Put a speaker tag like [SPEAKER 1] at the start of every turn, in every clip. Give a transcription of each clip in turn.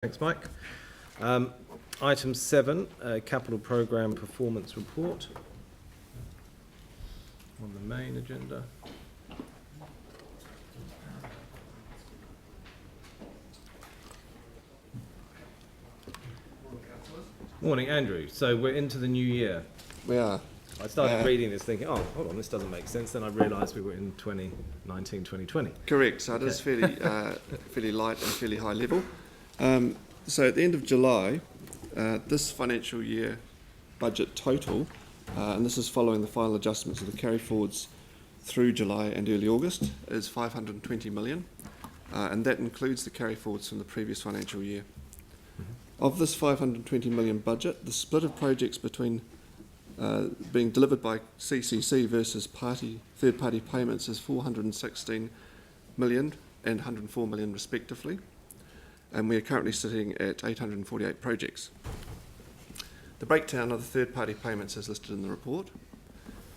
[SPEAKER 1] Thanks, Mike. Item 7, Capital Programme Performance Report on the main agenda. Morning, Andrew. So we're into the new year.
[SPEAKER 2] We are.
[SPEAKER 1] I started reading this thinking, oh, hold on, this doesn't make sense. Then I realised we were in 2019, 2020.
[SPEAKER 2] Correct. So it is fairly light and fairly high level. So at the end of July, this financial year budget total, and this is following the final adjustments of the carry forwards through July and early August, is 520 million, and that includes the carry forwards from the previous financial year. Of this 520 million budget, the split of projects between being delivered by CCC versus third-party payments is 416 million and 104 million respectively, and we are currently sitting at 848 projects. The breakdown of the third-party payments is listed in the report.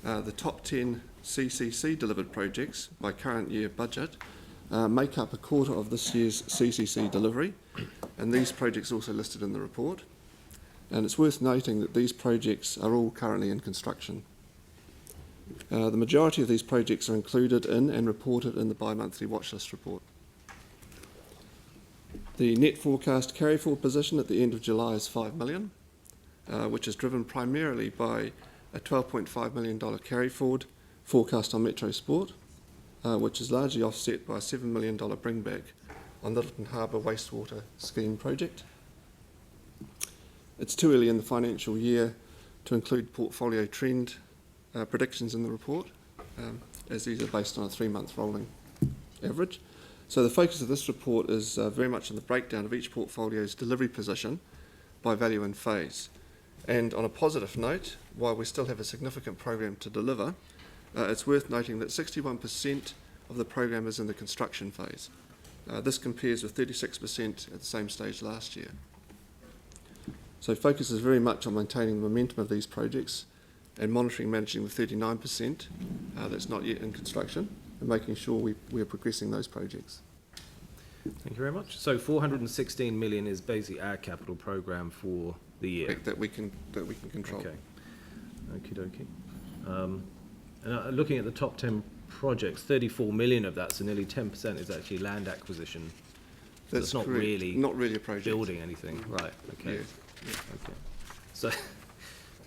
[SPEAKER 2] The top 10 CCC delivered projects by current year budget make up a quarter of this year's CCC delivery, and these projects are also listed in the report. And it's worth noting that these projects are all currently in construction. The majority of these projects are included in and reported in the bi-monthly watchlist report. The net forecast carry forward position at the end of July is 5 million, which is driven primarily by a $12.5 million carry forward forecast on Metro Sport, which is largely offset by a $7 million bring back on the Lytton Harbour wastewater scheme project. It's too early in the financial year to include portfolio trend predictions in the report, as these are based on a 3-month rolling average. So the focus of this report is very much on the breakdown of each portfolio's delivery position by value and phase. And on a positive note, while we still have a significant program to deliver, it's worth noting that 61% of the program is in the construction phase. This compares with 36% at the same stage last year. So focus is very much on maintaining the momentum of these projects and monitoring and managing the 39% that's not yet in construction, and making sure we are progressing those projects.
[SPEAKER 1] Thank you very much. So 416 million is basically our capital programme for the year.
[SPEAKER 2] That we can control.
[SPEAKER 1] Okay. Okie dokie. And looking at the top 10 projects, 34 million of that, so nearly 10% is actually land acquisition. So
[SPEAKER 2] That's
[SPEAKER 1] not
[SPEAKER 2] correct.
[SPEAKER 1] really
[SPEAKER 2] a project.
[SPEAKER 1] Building anything, right? Okay.
[SPEAKER 2] Yeah.
[SPEAKER 1] Okay.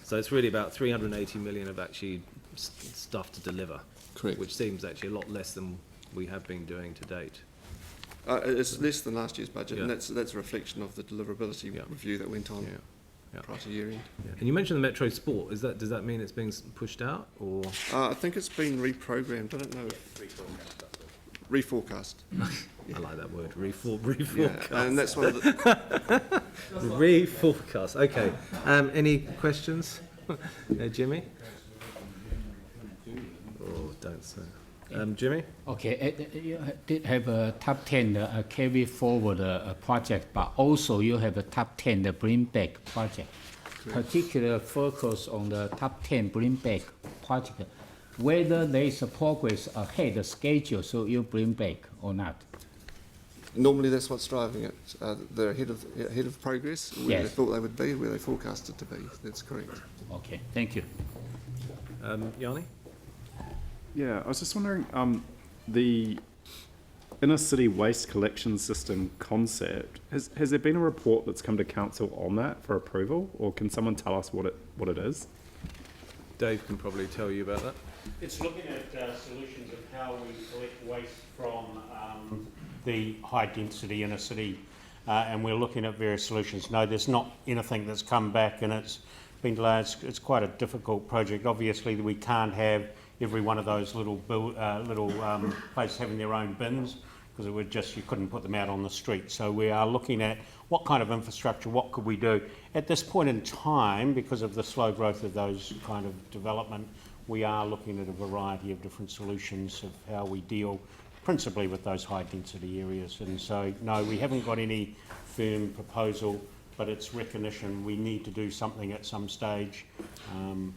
[SPEAKER 1] So it's really about 380 million of actually stuff to deliver.
[SPEAKER 2] Correct.
[SPEAKER 1] Which seems actually a lot less than we have been doing to date.
[SPEAKER 2] It's less than last year's budget,
[SPEAKER 1] Yeah.
[SPEAKER 2] and that's a reflection of the deliverability review that went on prior to year end.
[SPEAKER 1] Yeah. And you mentioned the Metro Sport. Does that mean it's being pushed out, or?
[SPEAKER 2] I think it's been reprogrammed. I don't know. Reforecast.
[SPEAKER 1] I like that word. Reforecast.
[SPEAKER 2] Yeah, and that's one of the.
[SPEAKER 1] Reforecast. Okay. Any questions, Jimmy? Oh, don't say. Jimmy?
[SPEAKER 3] Okay, you did have a top 10 carry forward project, but also you have a top 10 bring back project. Correct. Particular focus on the top 10 bring back project, whether there is a progress ahead of schedule, so you bring back or not.
[SPEAKER 2] Normally, that's what's driving it. They're ahead of progress, where they thought they would be, where they forecasted to be. That's correct.
[SPEAKER 3] Okay, thank you.
[SPEAKER 1] Yanni?
[SPEAKER 4] Yeah, I was just wondering, the inner city waste collection system concept, has there been a report that's come to council on that for approval, or can someone tell us what it is?
[SPEAKER 1] Dave can probably tell you about that.
[SPEAKER 5] It's looking at solutions of how we collect waste from the high density inner city, and we're looking at various solutions. No, there's not anything that's come back, and it's been delayed. It's quite a difficult project. Obviously, we can't have every one of those little places having their own bins, because it would you couldn't put them out on the street. So we are looking at what kind of infrastructure, what could we do. At this point in time, because of the slow growth of those kind of development, we are looking at a variety of different solutions of how we deal principally with those high density areas. And so, no, we haven't got any firm proposal, but it's recognition we need to do something at some stage,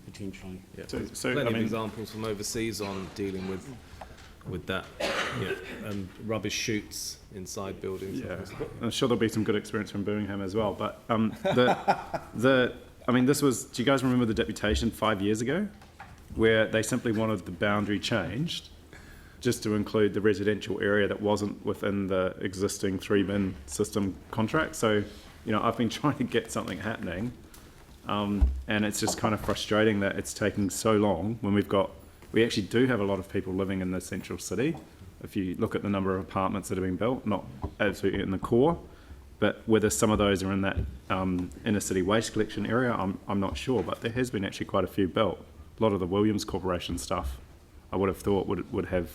[SPEAKER 5] potentially.
[SPEAKER 1] Yeah. So plenty of examples from overseas on dealing with with that, rubbish chutes inside buildings.
[SPEAKER 4] Yeah, I'm sure there'll be some good experience from Birmingham as well. But this was. Do you guys remember the deputation 5 years ago, where they simply wanted the boundary changed, just to include the residential area that wasn't within the existing 3-bin system contract? So, I've been trying to get something happening, and it's just kind of frustrating that it's taking so long when we actually do have a lot of people living in the central city. If you look at the number of apartments that have been built, not absolutely in the core, but whether some of those are in that inner city waste collection area, I'm not sure, but there has been actually quite a few built. A lot of the Williams Corporation stuff, I would have thought would have,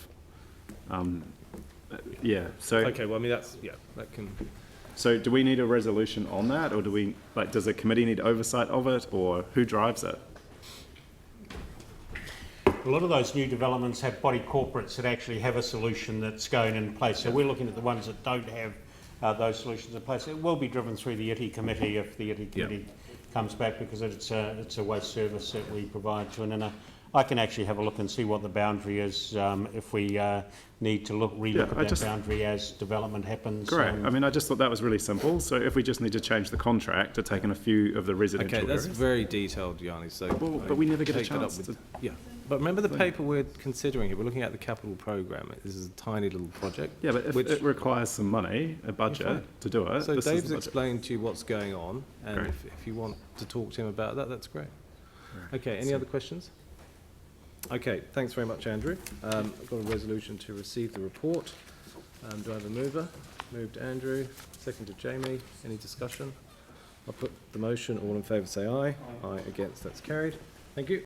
[SPEAKER 4] so.
[SPEAKER 1] Okay, well, I mean, that can...
[SPEAKER 4] So do we need a resolution on that, or does the committee need oversight of it, or who drives it?
[SPEAKER 5] A lot of those new developments have body corporates that actually have a solution that's going in place. So we're looking at the ones that don't have those solutions in place. It will be driven through the ITI committee if the ITI committee comes back, because it's a waste service that we provide to an inner. I can actually have a look and see what the boundary is if we need to relook at that boundary as development happens.
[SPEAKER 4] Great. I just thought that was really simple. So if we just need to change the contract to take in a few of the residential
[SPEAKER 1] Okay, that's
[SPEAKER 4] areas.
[SPEAKER 1] very detailed, Yanni. So,
[SPEAKER 4] But we never get a chance to.
[SPEAKER 1] But remember the paper we're considering here. We're looking at the capital programme. This is a tiny little project.
[SPEAKER 4] Yeah, but if it requires some money, a budget to do it.
[SPEAKER 1] So
[SPEAKER 4] this is
[SPEAKER 1] Dave's
[SPEAKER 4] the budget.
[SPEAKER 1] explained to you what's going on, and
[SPEAKER 4] Great.
[SPEAKER 1] if you want to talk to him about that, that's great. Okay, any other questions? Okay, thanks very much, Andrew. I've got a resolution to receive the report. Do I have a mover? Moved Andrew, seconded Jamie. Any discussion? I'll put the motion. All in favour say aye. Aye against, that's carried. Thank you.